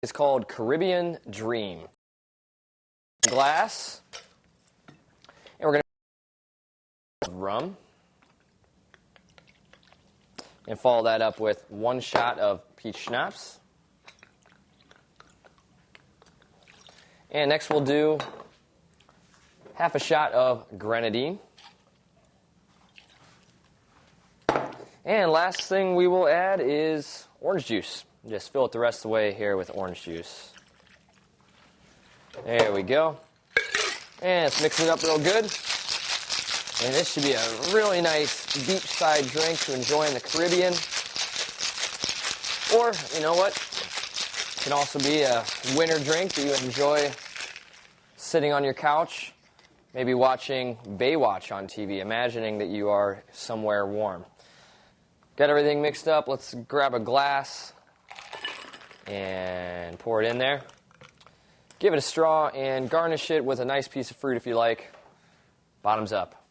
is called Caribbean Dream. Glass, and we're going to rum, and follow that up with 1 shot of peach schnapps. And next we'll do half a shot of grenadine. And last thing we will add is orange juice. Just fill it the rest of the way here with orange juice. There we go. And let's mix it up real good. And this should be a really nice beachside drink to enjoy in the Caribbean. Or, you know what? It can also be a winter drink that you enjoy sitting on your couch, maybe watching Baywatch on TV, imagining that you are somewhere warm. Got everything mixed up. Let's grab a glass and pour it in there. Give it a straw and garnish it with a nice piece of fruit if you like. Bottoms up.